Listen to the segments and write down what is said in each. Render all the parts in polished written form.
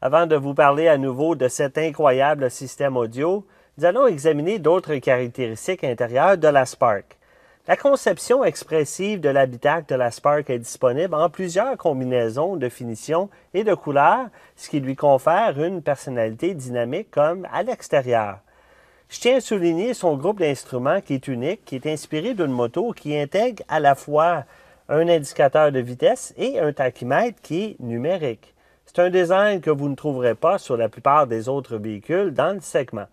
Avant de vous parler à nouveau de cet incroyable système audio, nous allons examiner d'autres caractéristiques intérieures de la Spark. La conception expressive de l'habitacle de la Spark est disponible en plusieurs combinaisons de finitions et de couleurs, ce qui lui confère une personnalité dynamique comme à l'extérieur. Je tiens à souligner son groupe d'instruments qui est unique, qui est inspiré d'une moto qui intègre à la fois un indicateur de vitesse et un tachymètre qui est numérique. C'est un design que vous ne trouverez pas sur la plupart des autres véhicules dans le segment.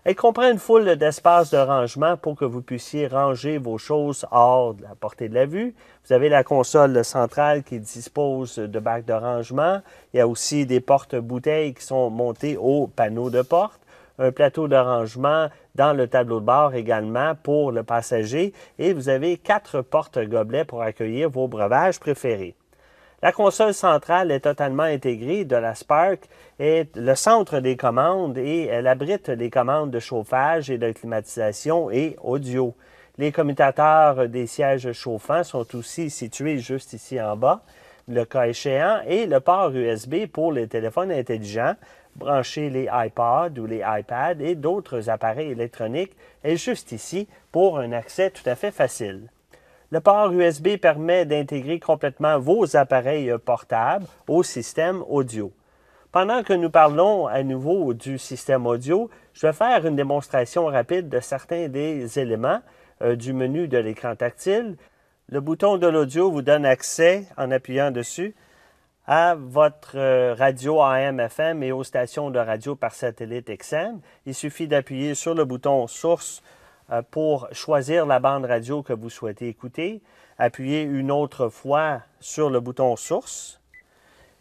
Elle comprend une foule d'espaces de rangement pour que vous puissiez ranger vos choses hors de la portée de la vue. Vous avez la console centrale qui dispose de bacs de rangement. Il y a aussi des porte-bouteilles qui sont montées au panneau de porte. Un plateau de rangement dans le tableau de bord également pour le passager. Et vous avez 4 porte-gobelets pour accueillir vos breuvages préférés. La console centrale est totalement intégrée de la Spark, est le centre des commandes et elle abrite les commandes de chauffage et de climatisation et audio. Les commutateurs des sièges chauffants sont aussi situés juste ici en bas, le cas échéant, et le port USB pour les téléphones intelligents, brancher les iPods ou les iPads et d'autres appareils électroniques est juste ici pour un accès tout à fait facile. Le port USB permet d'intégrer complètement vos appareils portables au système audio. Pendant que nous parlons à nouveau du système audio, je vais faire une démonstration rapide de certains des éléments du menu de l'écran tactile. Le bouton de l'audio vous donne accès, en appuyant dessus, à votre radio AM/FM et aux stations de radio par satellite XM. Il suffit d'appuyer sur le bouton source pour choisir la bande radio que vous souhaitez écouter. Appuyez une autre fois sur le bouton source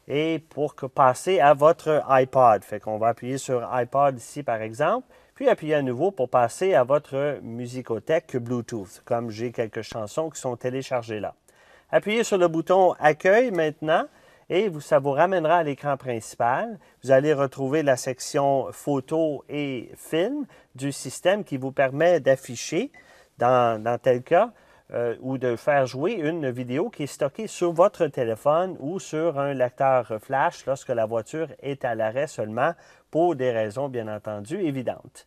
et pour passer à votre iPod. Fait qu'on va appuyer sur iPod ici par exemple, puis appuyer à nouveau pour passer à votre musicothèque Bluetooth, comme j'ai quelques chansons qui sont téléchargées là. Appuyez sur le bouton Accueil maintenant et ça vous ramènera à l'écran principal. Vous allez retrouver la section photos et films du système qui vous permet d'afficher, dans tel cas, ou de faire jouer une vidéo qui est stockée sur votre téléphone ou sur un lecteur flash lorsque la voiture est à l'arrêt seulement pour des raisons bien entendu évidentes.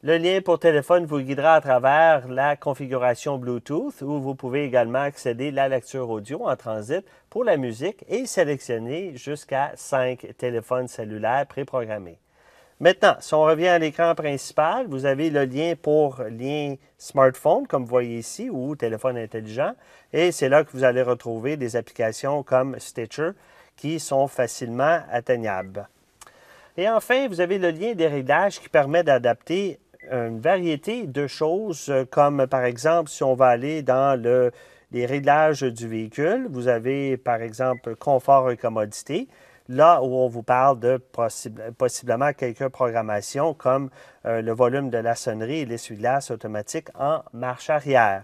Le lien pour téléphone vous guidera à travers la configuration Bluetooth où vous pouvez également accéder à la lecture audio en transit pour la musique et sélectionner jusqu'à 5 téléphones cellulaires préprogrammés. Maintenant, si on revient à l'écran principal, vous avez le lien pour lien smartphone, comme vous voyez ici, ou téléphone intelligent, et c'est là que vous allez retrouver des applications comme Stitcher qui sont facilement atteignables. Et enfin, vous avez le lien des réglages qui permet d'adapter une variété de choses, comme par exemple, si on va aller dans les réglages du véhicule, vous avez par exemple confort et commodité, là où on vous parle de possiblement quelques programmations comme le volume de la sonnerie et l'essuie-glace automatique en marche arrière.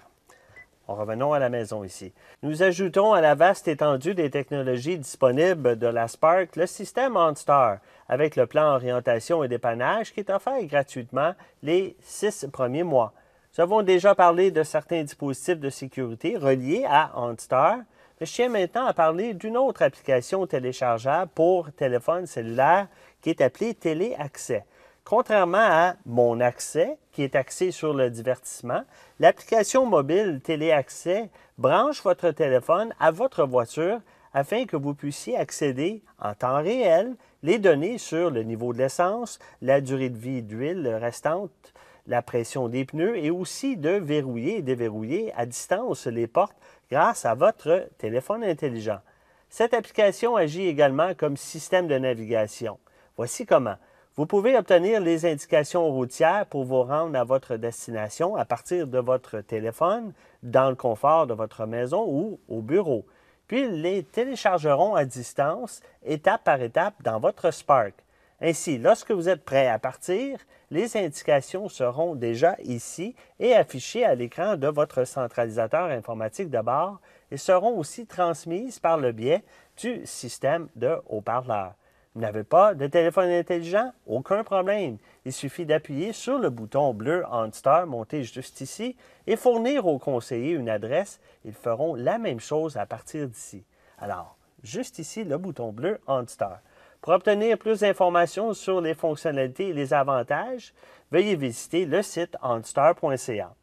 Revenons à la maison ici. Nous ajoutons à la vaste étendue des technologies disponibles de la Spark le système OnStar avec le plan orientation et dépannage qui est offert gratuitement les 6 premiers mois. Nous avons déjà parlé de certains dispositifs de sécurité reliés à OnStar, mais je tiens maintenant à parler d'une autre application téléchargeable pour téléphone cellulaire qui est appelée Téléaccès. Contrairement à Mon Accès, qui est axé sur le divertissement, l'application mobile Téléaccès branche votre téléphone à votre voiture afin que vous puissiez accéder en temps réel les données sur le niveau de l'essence, la durée de vie d'huile restante, la pression des pneus et aussi de verrouiller et déverrouiller à distance les portes grâce à votre téléphone intelligent. Cette application agit également comme système de navigation. Voici comment. Vous pouvez obtenir les indications routières pour vous rendre à votre destination à partir de votre téléphone, dans le confort de votre maison ou au bureau. Puis, ils les téléchargeront à distance, étape par étape, dans votre Spark. Ainsi, lorsque vous êtes prêt à partir, les indications seront déjà ici et affichées à l'écran de votre centralisateur informatique de bord et seront aussi transmises par le biais du système de haut-parleurs. Vous n'avez pas de téléphone intelligent? Aucun problème. Il suffit d'appuyer sur le bouton bleu OnStar monté juste ici et fournir aux conseillers une adresse. Ils feront la même chose à partir d'ici. Alors, juste ici, le bouton bleu OnStar. Pour obtenir plus d'informations sur les fonctionnalités et les avantages, veuillez visiter le site onstar.ca.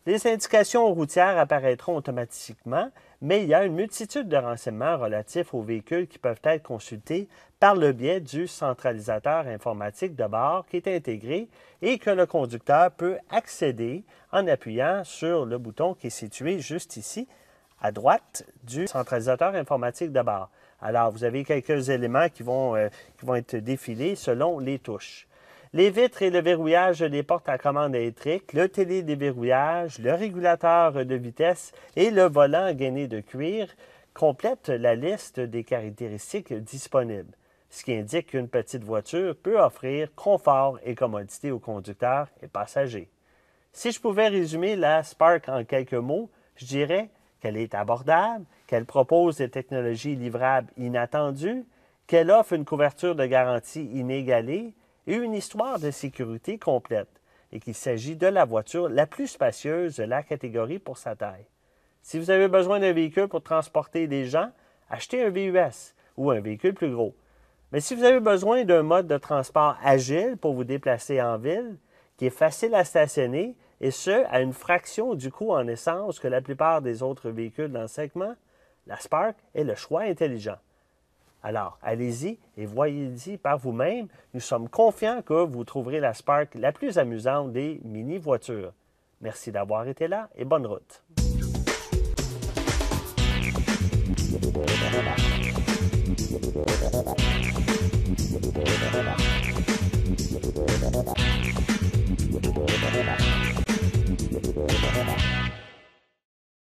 Les indications routières apparaîtront automatiquement, mais il y a une multitude de renseignements relatifs aux véhicules qui peuvent être consultés par le biais du centralisateur informatique de bord qui est intégré et que le conducteur peut accéder en appuyant sur le bouton qui est situé juste ici, à droite du centralisateur informatique de bord. Alors, vous avez quelques éléments qui vont être défilés selon les touches. Les vitres et le verrouillage des portes à commande électrique, le télédéverrouillage, le régulateur de vitesse et le volant gainé de cuir complètent la liste des caractéristiques disponibles, ce qui indique qu'une petite voiture peut offrir confort et commodité aux conducteurs et passagers. Si je pouvais résumer la Spark en quelques mots, je dirais qu'elle est abordable, qu'elle propose des technologies livrables inattendues, qu'elle offre une couverture de garantie inégalée et une histoire de sécurité complète, et qu'il s'agit de la voiture la plus spacieuse de la catégorie pour sa taille. Si vous avez besoin d'un véhicule pour transporter des gens, achetez un VUS ou un véhicule plus gros. Mais si vous avez besoin d'un mode de transport agile pour vous déplacer en ville, qui est facile à stationner, et ce, à une fraction du coût en essence que la plupart des autres véhicules dans le segment, la Spark est le choix intelligent. Alors, allez-y et voyez-y par vous-même. Nous sommes confiants que vous trouverez la Spark la plus amusante des mini-voitures. Merci d'avoir été là et bonne route. Bye-bye.